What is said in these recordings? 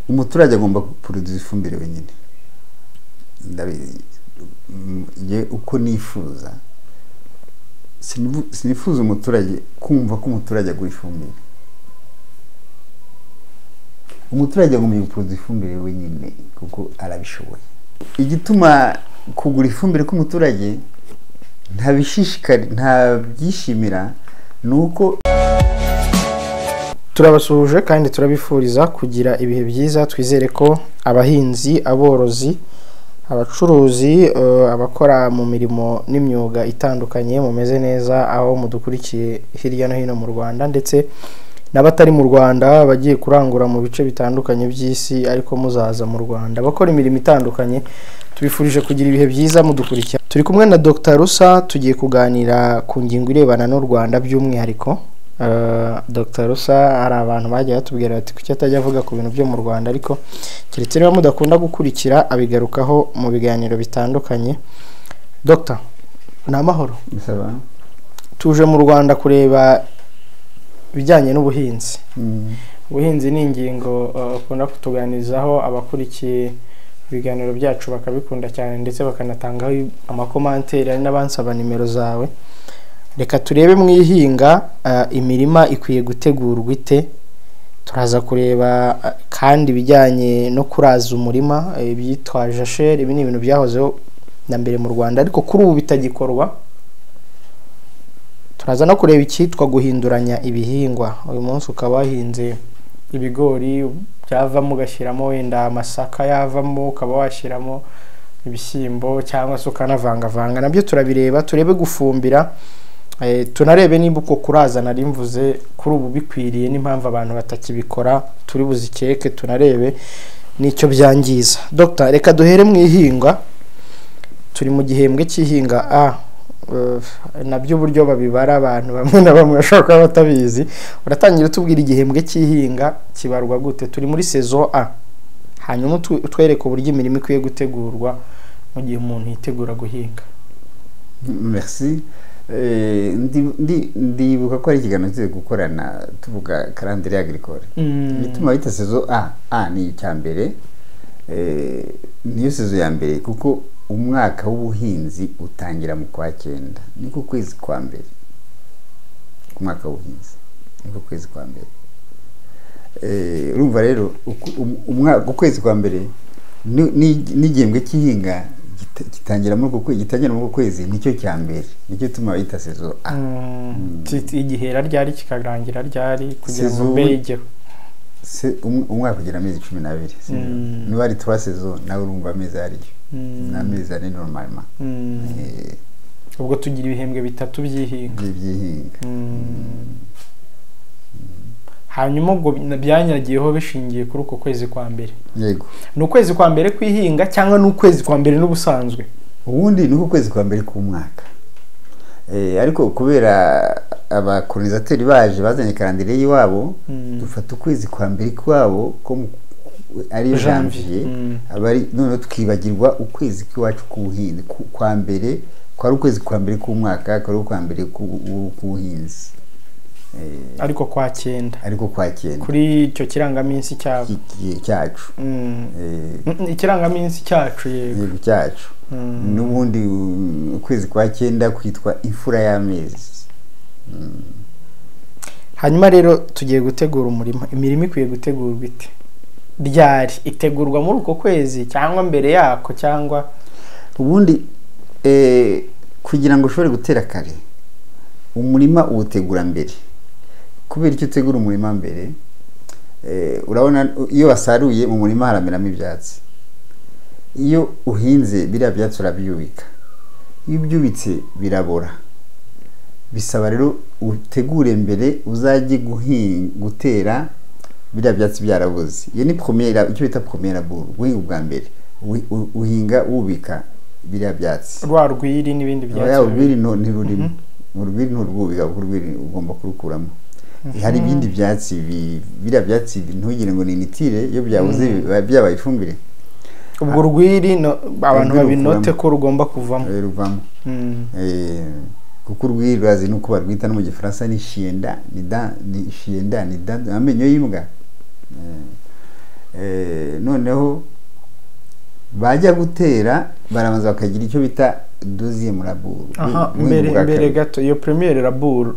umuturage agomba kuproduce ifumbire wenyine. Ye uko nifuza sinifuza umuturage kumva ko umuturage agura ifumbire. Umuturage agomba kuproduce ifumbire wenyine kuko arabishoboye. Igituma kugura ifumbire ku muturage ntabyishimira nuko turabasuhuje kandi turabifuriza kugira ibihe byiza. Twizere ko abahinzi, aborozi, abacuruzi, abakora mu mirimo n'imyuga itandukanye mumeze neza aho mudukurikiye hirya no hino mu Rwanda, ndetse n'abatari mu Rwanda bagiye kurangura mu bice bitandukanye by'isi ariko muzaza mu Rwanda bakora imirimo itandukanye. Tubifurije kugira ibihe byiza mudukurikira. Turi kumwe na Dr. Rusa, tugiye kuganira ku ngingo irebana n'u Rwanda by'umwihariko. Dr. Rusa, hari abantu bagiye batubwira ati kuki atajya avuga ku bintu byo mu Rwanda, ariko keretse niba mudakunda gukurikira abigarukaho mu biganiro bitandukanye. Dr. ni amahoro. Tuje mu Rwanda kureba bijyanye n'ubuhinzi. Ubuhinzi ni ingingo ukunda kutuganizaho, abakurikiye ibiganiro byacu bakabikunda cyane ndetse bakanatangaho amakomanteri, ari n'abansaba nimero zawe. Reka turebe mu ihinga imirima ikwiye gutegurwa ite. Turaza kureba kandi bijyanye no kuraza umurima, byitwa jachère. Ibi ni ibintu byahozeho na mbere mu Rwanda ariko kuri ubu bitagikorwa. Turaza no kureba icyitwa guhinduranya ibihingwa. Uyu munsi ukaba wahinze ibigori, byavamo ugashyiramo wenda amasaka, yavamo ukaba washyiramo ibishyimbo cyangwa se ukanavangavanga. Nabyo turabireba, turebe gufumbira, tunarebe nimba uko kuraza nari mvuze kuri ubu bikwiriye n'impamvu abantu batakibikora. Turi buzikeke, tunarebe n'icyo byangiza. Dr. reka duhere mu ihinga. Turi mu gihembwe cy'ihinga nabyo uburyo babibara abantu bamwe na bamwe bashobora kuba batabizi. Uratangira tubwira igihembwe cy'ihinga kibarwa gute. Turi muri saison A, hanyuma twereke uburyo imirimo ikwiye gutegurwa mu gihe umuntu yitegura guhinga. Merci. Ndibuka ko ari ikiganiro cyo gukorana tuvuga calendrier agricole. Bituma bita saison A ni icyambere, niyo saison ya mbere kuko umwaka w'ubuhinzi utangira mu kwa 9, niko kwezi kwa mbere. Umwaka w'ubuhinzi niko kwezi kwa mbere. Urumva rero umwaka ukwezi kwa mbere n'igihembwe cy'ihinga gitangira muri uko kwezi, nicyo cyambere, nicyo tuma bita saison A. Igihera ryari kikarangira ryari kugira ngo mbege umwaka ugira amezi 12. Niba ari 3 saison nawe urumva amezi ari n'amezi ari normalement. Ubwo tugira ibihembwe bitatu by'ihinga. Hanyuma ubwo byanyagiyeho bishingiye kuri uko kwezi kwa mbere. Yego. Ni ukwezi kwa mbere kwihinga cyangwa ni ukwezi kwa mbere n'ubusanzwe? Ubundi ni ukwezi kwa mbere ku mwaka. Ariko kubera abakolonizateri baje bazanye calendrier yiwabo, dufata ukwezi kwa mbere kwabo ko ari janvier, abari none tukibagirwa ukwezi k'iwacu kubuhinzi kwa mbere, kwa ukwezi kwa mbere ku mwaka, kwa kwa mbere kubuhinzi. Ariko kwa 9 kuri icyo kirangaminsi cyacu. Ikirangaminsi cyacu yego cyacu. N'ubundi ukwezi kwa 9 kwitwa imfura y'amezi. Hanyuma rero tugiye gutegura umurima. Imirimo ikwiye gutegurwa ite? Ryari itegurwa muri uko kwezi cyangwa mbere yako, cyangwa ubundi kugira ngo ushobore gutera kare umurima uwutegura mbere. Kubera icyo utegura umurima mbere, urabona iyo basaruye mu murima harameramo ibyatsi. Iyo uhinze biriya byatsi urabyubika, iyo ubyubitse birabora. Bisaba rero utegure mbere uzajye gutera biriya byatsi byarabuze. Iyo ni première, icyo bita première bourre, guhinga ubwa mbere. Uhinga ubika biriya byatsi. Rwa rwiri n'ibindi byatsi. Ya rwiri ntirurimo. Mu rwiri nturwubika, urwiri ugomba kurukuramo. Hari ibindi byatsi, biriya byatsi ntugire ngo ni nitire, iyo byabuze byabaye ifumbire. Ubwo rwiri abantu babinote ko rugomba kuvamo. Ruvamo. Kuko urwiri rwazi nuko barwita no mu Gifaransa ni chienda, ni chienda, ni amenyo y'imbwa. noneho bajya gutera barabanza bakagira icyo bita deuxième labour. aha mbere gato iyo première labour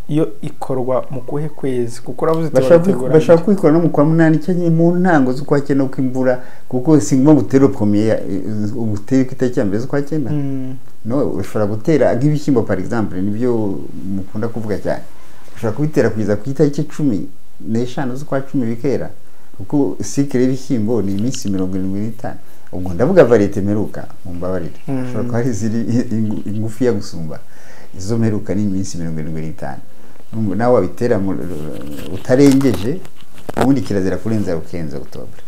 iyo ikorwa mu kuhe kwezi kuko uravuze bashaka kwikora no mu kwa munani cyangwa mu ntango z'ukwa cyenda uko imvura kuko singwa gutera première ugutera kitacya mbere z'ukwa cyenda no ushobora gutera nk'ibishyimbo par exemple nibyo mukunda kuvuga cyane ushobora kubitera kugeza ku itariki 15 z'ukwa 10 bikera kuko cycle y'ibishyimbo ni iminsi 75 ubwo ndavuga variete meruka mumbabarire ushobora kuba ari ziri ingufi ya gusumba izo meruka ni iminsi 75 nawe wabitera utarengeje ubundi kirazira kurenza rukenza Octobre.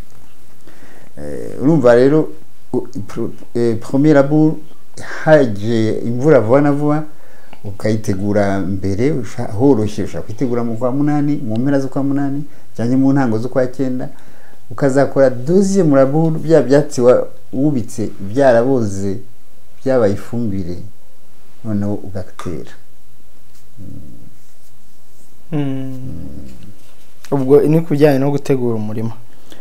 Urumva rero premier labour haje imvura vuba na vuba ukayitegura mbere horoshye ushaka kwitegura mu kwa munani mu mpera zo kwa munani cyangwa mu ntango zo kwa cyenda ukazakora deuxième labour bya byatsi wubitse byaraboze byabaye ifumbire noneho ugatera. ubwo ni kujyanye no gutegura umurima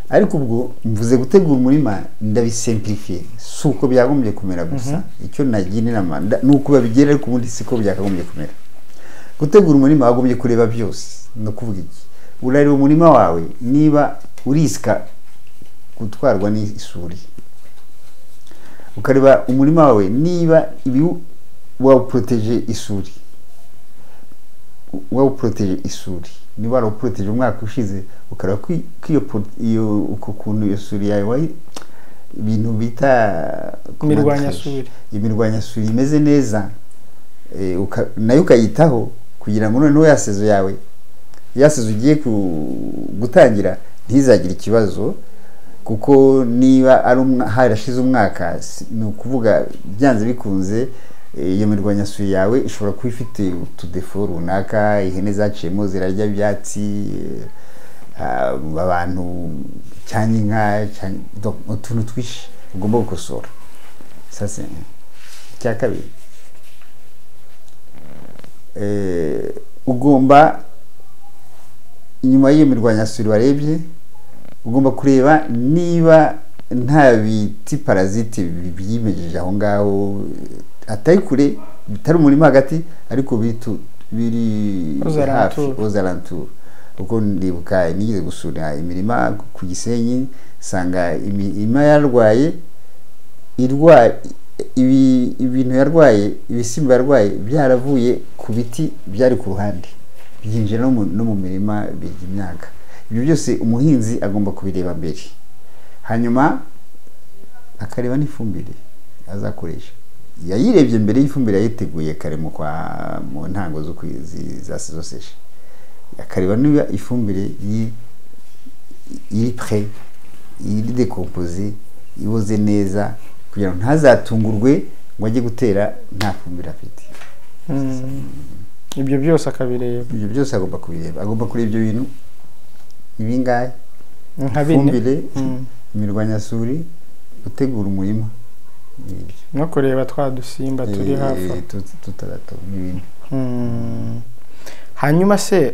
ariko ubwo mvuze gutegura umurima ndabisimplifier suko byagombye kumera gusa icyo nagira inama nuko babigera ariko ubundi siko byakagombye kumera. Gutegura umurima wagombye kureba byose no kuvuga iki urareba umurima wawe niba uriska gutwarwa n'isuri ukareba umurima wawe niba ibi wawuproteje isuri niba wawuproteje umwaka ushize ukareba iyo uko kuntu iyo suri yawe ibintu bita imirwanya suri imeze neza nayo ukayitaho kugira ngo noneho yasezo yawe yasezo ugiye gutangira ntizagire ikibazo kuko niba ari harashize umwaka ni ukuvuga byanze bikunze iyo mirwanyasuri yawe ishobora kuba ifite utudefo runaka ihene zaciyemo zirarya ibyatsi abantu cyangwa inka utuntu twishi ugomba gukosora. Sasa icya kabiri ugomba inyuma y'iyo mirwanyasuri warebye ugomba kureba niba nta biti parazite byimejeje aho ngaho atari kure bitari umurima hagati ariko biri hafi aux alentours uko ndibuka nigeze gusura imirima ku Gisenyi sanga imirima yarwaye ibintu yarwaye ibisimba yarwaye byaravuye ku biti byari ku ruhande byinjira no mu mirima birya imyaka. Ibyo byose umuhinzi agomba kubireba mbere hanyuma akareba n'ifumbire azakoresha yayirebye mbere y'ifumbire yayiteguye kare mu ntango zo zazoseshe akareba niba ifumbire iri prêt iri décomposé iboze neza kugira ngo ntazatungurwe ngo ajye gutera nta fumbire afite. ibyo byose akabireba ibyo byose agomba kubireba agomba kureba ibyo bintu ibingahe nka ifumbire imirwanyasuri gutegura umurima no kureba twa dusimba turi hafi tutarato n'ibindi. Hanyuma se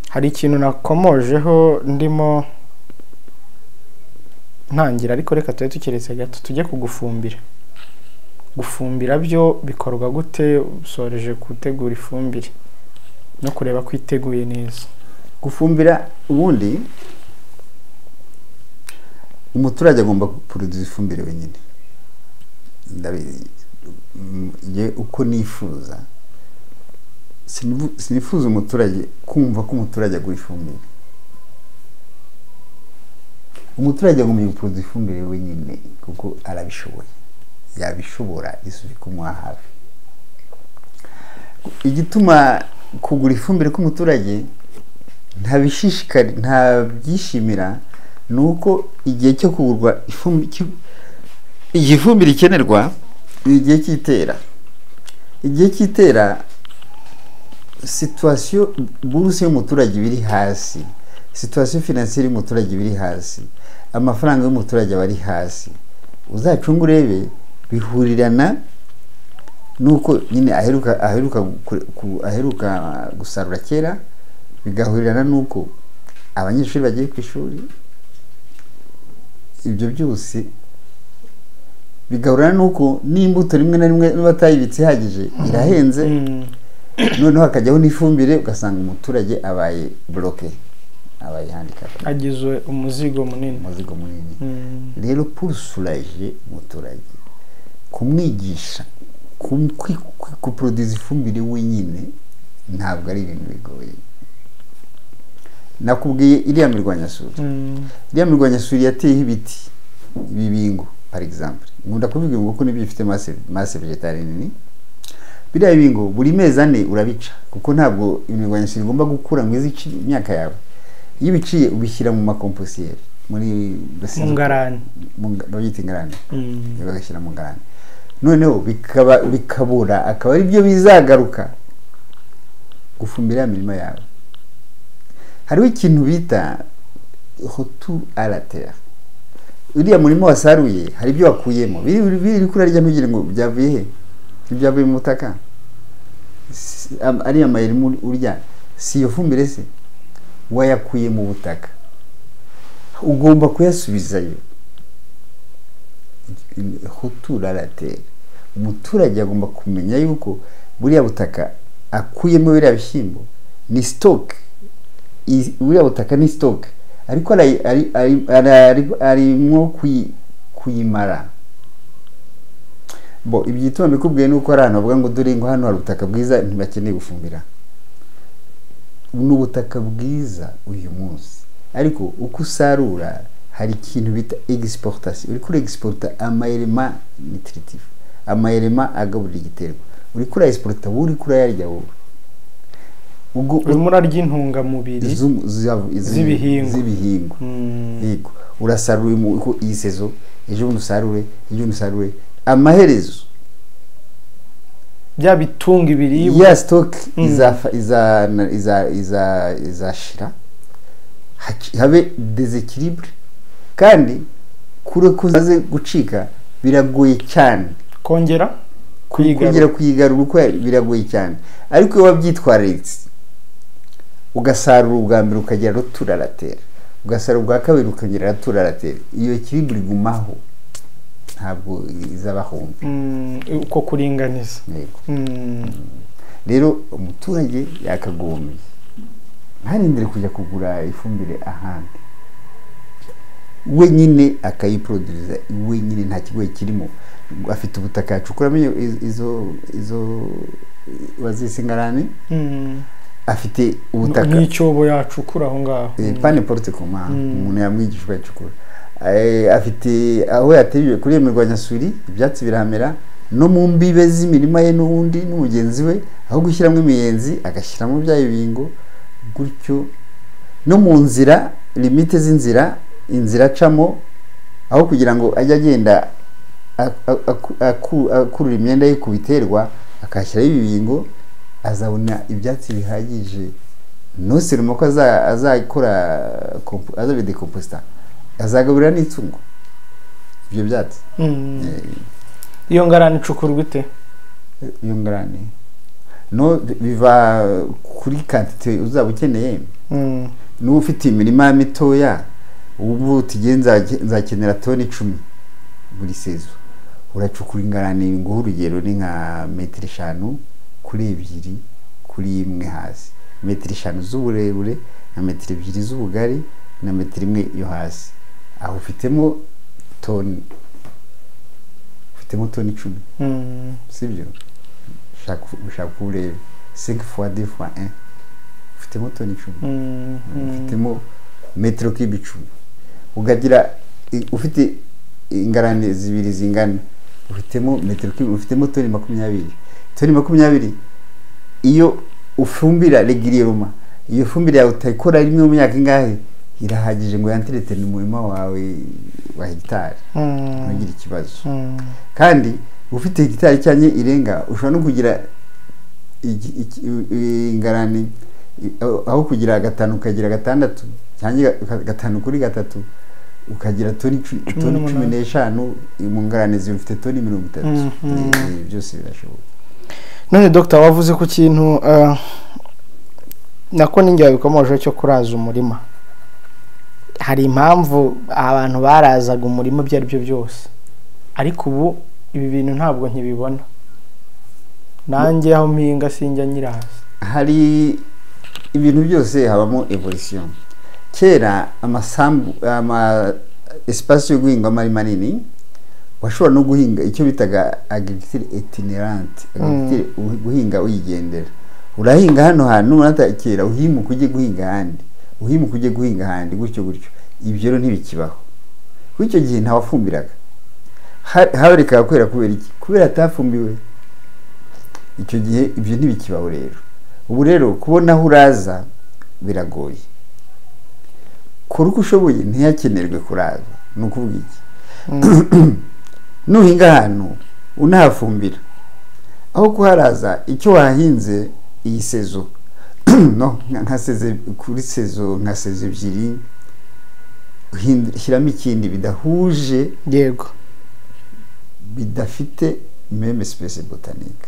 hari ikintu nakomojeho ndimo ntangira ariko reka tujye tukiretse gato tujye kugufumbira. Gufumbira byo bikorwa gute usoreje gutegura ifumbire no kureba ko iteguye neza? Gufumbira ubundi umuturage agomba produce ifumbire wenyine uko nifuza sinifuza umuturage kumva ko umuturage agura ifumbire. Umuturage agomba guproduce ifumbire wenyine kuko arabishoboye yabishobora isubi kumuha hafi. Igituma kugura ifumbire k'umuturage ntabyishimira nuko igihe cyo kugurwa ifumbire ikenerwa igihe cyitera. Igihe cyitera situation bourse y'umuturage biri hasi, situation financière y'umuturage biri hasi, amafaranga y'umuturage bari hasi. Uzacunga urebe bihurirana nuko nyine aheruka gusarura kera bigahurirana nuko abanyeshuri bagiye ku ishuri ibyo byose bigahurana n'uko n'imbuto rimwe na rimwe n'abatayibitse ihagije irahenze, noneho hakajyaho n'ifumbire ugasanga umuturage abaye bloke, abaye handicapé, agizwe umuzigo munini. Rero pour soulager umuturage, kumwigisha kuproduce ifumbire wenyine ntabwo ari ibintu bigoye. Nakubwiye iriya mirwanyasuri yateyeho ibiti, ibibingo par exemple, nkunda kuvuga ngo ko nibyo bifite masse végétale nini. Biriya bibingo buri mezi ane urabica, kuko ntabwo imirwanyasuri igomba gukura ngo izice imyaka yawe. Iyo ubiciye ubishyira mu makomposiyeri, muri ngarani, babyita ingarani, bagashyira mu ngarani, noneho bikabura, akaba ari byo bizagaruka gufumbira ya mirima yawe. Hariho ikintu bita retour à la terre. Uriya murimo wasaruye hari ibyo wakuyemo, biri kurarya ntugire ngo byavuye he, ibyavuye mu butaka, ariya mayeri urya si iyo fumbire se wayakuye mu butaka, ugomba kuyasubizayo. Retour à la terre. Umuturage agomba kumenya yuko buriya butaka akuyemo biriya bishyimbo ni stock, buriya butaka ni stock, ariko arimo kuyimara. Bo ibyo gituma bikubwiye nuko ari ahantu bavuga ngo dore ngo hano hari ubutaka bwiza ntibakeneye gufumbira. N'ubutaka bwiza uyu munsi, ariko uko usarura hari ikintu bita exportation. Uri kuri exporta amayelema nutritif, amayelema agaburira igiterwa, uri kuri exporta uri kuri yarya wowe. Urimo urarya intungamubiri z'ibihingwa. Yego, urasarura iyi sezo, ejo bundi usarure, amaherezo bya bitunga ibiribwa ya stock izashira, habe deséquilibre, kandi kure kuzaze gucika biragoye cyane kongera kuyigarura uko biragoye cyane. Ariko iyo wabyitwararitse ugasarura ubwa mbere ukagera retour à la terre, ugasarura ubwa kabiri ukagera retour à la terre, iyo équilibre igumaho, ntabwo izabahombe. Uko kuringaniza. Rero umuturage yakagombye ntarindire kujya kugura ifumbire ahandi, wenyine akayiproduza wenyine, nta kigoye kirimo. Afite ubutaka yacukuramo izo wazisingarane, afite ubutaka n'icyobo yacukura aho ngaho, pas n'importe comment umuntu yamwigishwa yacukura. Afite aho yateye kuri imirwanyasuri, ibyatsi biramera no mu mbibe z'imirima ye n'ubundi n'umugenzi we, aho gushyiramo imiyenzi agashyiramo bya bibingo, gutyo no mu nzira, limite z'inzira, inzira acamo, aho kugira ngo ajye agenda akurura imyenda ye ku biterwa, akashyiraho ibibingo, azabona ibyatsi bihagije. Ntuseremo ko azakora azabidekomposita, azagaburira n'itungo ibyo byatsi. Iyo ngarani icukurwa ite? Iyo ngarani no biva kuri quantité uzaba ukeneye. N'ubu ufite imirima mitoya, ubu tugenza nzakenera toni 10 buri sezo, uracukura ingarani ngo urugero ni nka metero 5 kuri 2 kuri 1 hasi, metero 5 z'uburebure na metero 2 z'ubugari na metero 1 yo hasi, aho ufitemo toni 10. Sibyo? Ushaka urebe 5 fois 2 fois 1, ufitemo toni 10. Ufitemo metero kibi 10. Ugagira ufite ingarane zibiri zingana, ufitemo metero kibi, ufitemo toni 20. Toni 20 iyo ufumbira regiriyeruma, iyo fumbire yawe utayikora rimwe mu myaka ingahe, irahagije ngo yanterete mu murima wawe wa hegitari, ntugira ikibazo. Kandi ufite hegitari cyanye irenga, ushobora no kugira ingarani aho kugira 5 ukagira 6, cyangwa 5 kuri 3 ukagira toni 15 mu ngarani zifite toni 30. Byose birashoboka. None Dr. wavuze ku kintu nako ninjye bikomoje cyo kuraza umurima. hari impamvu abantu barazaga umurima ibyo ari byo byose, ariko ubu ibi bintu ntabwo nkibibona. Nanjye aho mpinga sinjya nyiraza. Hari ibintu byose habamo evolution. Kera amasambu espace yo guhinga mari manini, washobora no guhinga icyo bitaga agriculture itinerante, guhinga uyigendera. Urahinga hano hantu unatakira uhimuka ujye guhinga ahandi, uhimuka ujye guhinga ahandi, gutyo gutyo. Ibyo rero ntibikibaho. Kuri icyo gihe ntawafumbiraga, habereka kwera kubera iki? Kubera atafumbiwe. Icyo gihe ibyo ntibikibaho rero. Ubu rero kubona aho uraza biragoye. Kuri uko ushoboye ntiyakenerwe kuraza. Ni ukuvuga iki? Nuhinga ahantu unahafumbira, aho kuharaza icyo wahinze iyi sezo no nka seze kuri sezo nka seze ebyiri, shyiramo ikindi bidahuje, yego, bidafite même espèce botanique.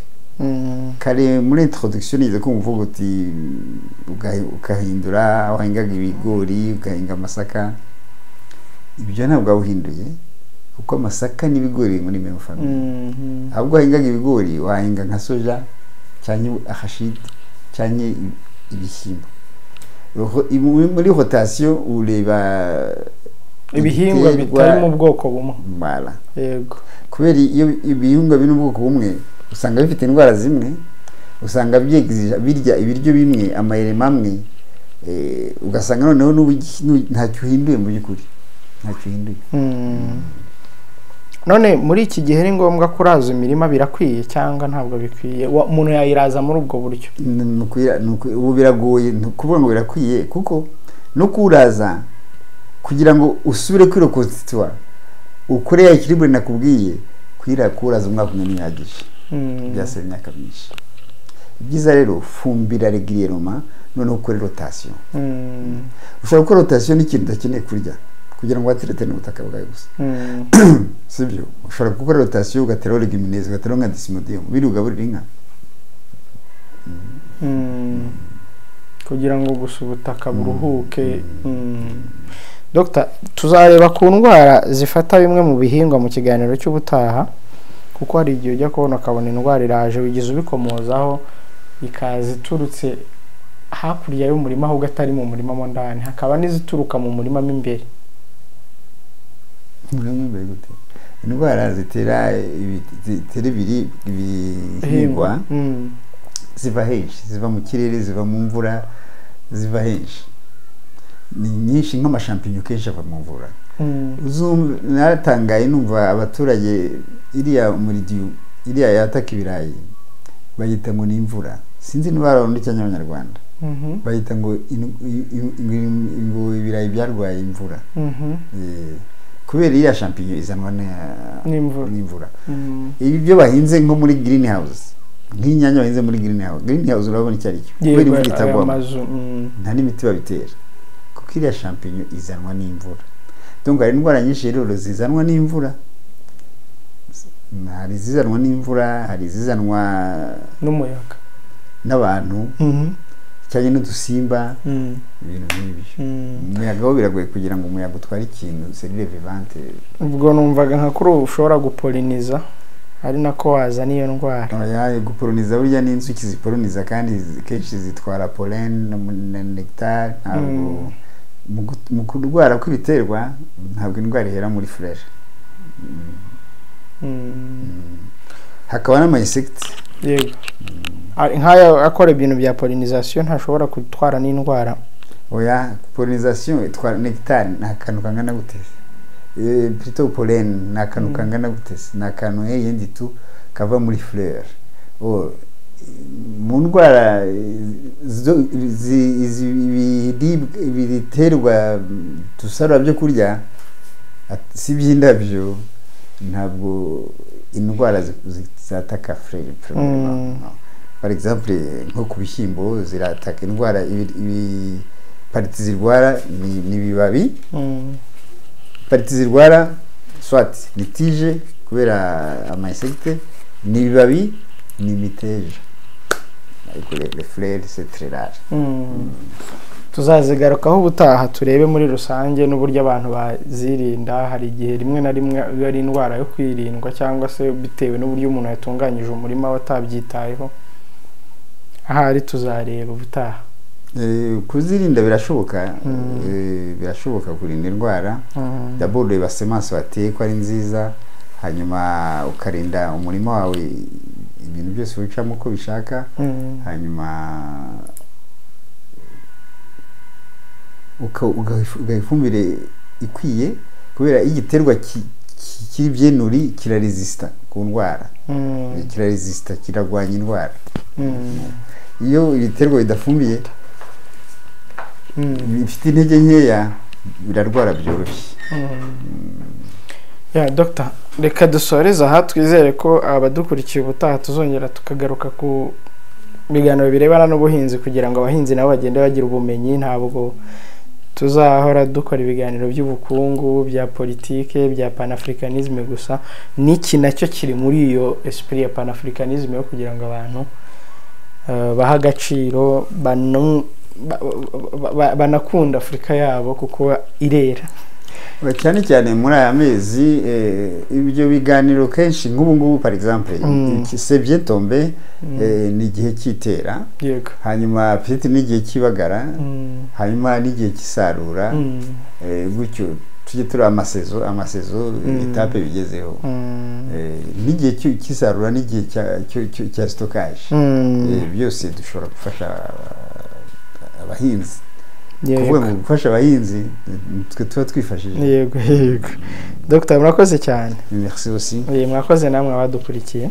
Kare muri introduction yize ko mvuga uti ukahindura, wahingaga ibigori ugahinga amasaka. Ibyo ntabwo wahinduye, kuko amasaka n'ibigori muri même famille. Ahubwo wahingaga ibigori wahinga nka soja cyangwa ahashid cyangwa ibishyimbo. Muri rotation ureba ibihingwa bitari mu bwoko bumwe. Voilà. Yego. Kubera iyo ibihingwa biri mu bwoko bumwe usanga bifite indwara zimwe, usanga birya ibiryo bimwe, amayelema amwe, ugasanga noneho ntacyo uhinduye mu by'ukuri, ntacyo uhinduye. None muri iki gihe ni ngombwa kuraza imirima, birakwiye cyangwa ntabwo bikwiye? Umuntu yayiraza muri ubwo buryo? Ubu biragoye kuvuga ngo birakwiye, kuko no kuraza kugira ngo usubire kuri reconstitution ukore ya equilibre nakubwiye, kuraza umwaka umwe ntihagije, byasaba imyaka myinshi. Ibyiza rero fumbira régulièrement, noneho ukore rotation. Ushobora gukora rotation n'ikintu udakeneye kurya kugira ngo waterete n'ubutaka bwawe gusa, sibyo? Ushobora gukora rotation ugateraho legumineuses, ugateraho nka desmodium, biri ugaburira inka, kugira ngo gusa ubutaka buruhuke. Dr. tuzareba ku ndwara zifata bimwe mu bihingwa mu kiganiro cy'ubutaha, kuko hari igihe ujya kubona ukabona indwara iraje wigize ubikomozaho, ikaza iturutse hakurya y'umurima ahubwo atari mu murima mo ndani, hakaba n'izituruka mu murima mo imbere. Indwara zitera ibihingwa ziva henshi, ziva mu kirere, ziva mu mvura, ziva henshi. Ni nyinshi nk'amashampinyo kenshi ava mu mvura. Naratangaye numva abaturage iriya yataka ibirayi bayita ngo ni imvura. Sinzi niba barundi cyangwa abanyarwanda bayita ngo ibirayi byarwaye imvura, kubera iriya shampinyo izanwa n'imvura. Ibi byo bahinze nko muri greenhouse, nk'inyanya bahinze muri greenhouse urabona icyo ari cyo, kubera imvura itagwa nta n'imiti babitera, kuko iriya shampinyo izanwa n'imvura. Donc hari indwara nyinshi rero zizanwa n'imvura, hari izizanwa n'imvura, hari izizanwa n'umuyaga n'abantu cyane n'udusimba, ibintu nk'ibyo. Umuyaga wo biragoye kugira ngo umuyaga utware ikintu cellule vivante. Ubwo numvaga nka kuri ushobora gupoliniza, ari nako waza niyo ndwara. Gupoliniza burya n'inzuki zipoliniza, kandi kenshi zitwara pollen na nectar. Ntabwo mu kurwara kw'ibiterwa ntabwo indwara ihera muri fresh. Hakaba n'ama insects. Yego. Nk'aya akora ibintu bya pollinisation ntashobora gutwara n'indwara. Oya, pollinisation itwara nectar nta kantu kangana gute, plutôt pollen nta kantu kangana gute, nta kantu yindi tu kava muri fleur. Mu ndwara ibiterwa dusarura byo kurya si by'indabyo, ntabwo indwara zataka fleur. Par exemple nko ku bishyimbo zirataka indwara, pariti zirwara ni bibabi, pariti zirwara soit ni tige kubera ama insectes, ni bibabi ni miteja, ariko les fleurs c'est très rare. tuzazigarukaho ubutaha turebe muri rusange n'uburyo abantu bazirinda. Hari igihe rimwe na rimwe iyo ari indwara yo kwirindwa cyangwa se bitewe n'uburyo umuntu yatunganyije umurima we atabyitayeho, ahari tuzareba ubutaha. Kuzirinda birashoboka, birashoboka kurinda indwara. D'abord reba semence wateye ko ari nziza, hanyuma ukarinda umurima wawe ibintu byose wicamo uko bishaka, hanyuma ugaha ifumbire ikwiye, kubera igiterwa kiri byenuri kiraresista ku ndwara, kiraresista, kiragwanya indwara. Iyo ibiterwa bidafumbiye bifite intege nkeya birarwara byoroshye. Ya Dr. reka dusoreze aha, twizere ko abadukurikiye ubutaha tuzongera tukagaruka ku biganiro birebana n'ubuhinzi kugira ngo abahinzi nabo bagende bagira ubumenyi. Ntabwo tuzahora dukora ibiganiro by'ubukungu, bya politike, bya panafricanisme gusa. Niki nacyo kiri muri iyo esprit ya panafricanisme yo kugira ngo abantu baha agaciro, banakunda Afurika yabo kuko irera. Cyane cyane muri aya mezi ibyo biganiro kenshi nk'ubu ngubu par exemple c'est bien tombé, ni igihe cyitera, hanyuma peut-être n'igihe kibagara, hanyuma n'igihe kisarura, gutyo tujye turi amasezo etape bigezeho, n'igihe kisarura n'igihe cya stockage, byose dushobora gufasha abahinzi. Kuvuga ngo gufasha abahinzi twe tuba twifashije. Yego yego. Dr. murakoze cyane. Merci aussi. Mwakoze namwe abadukurikiye.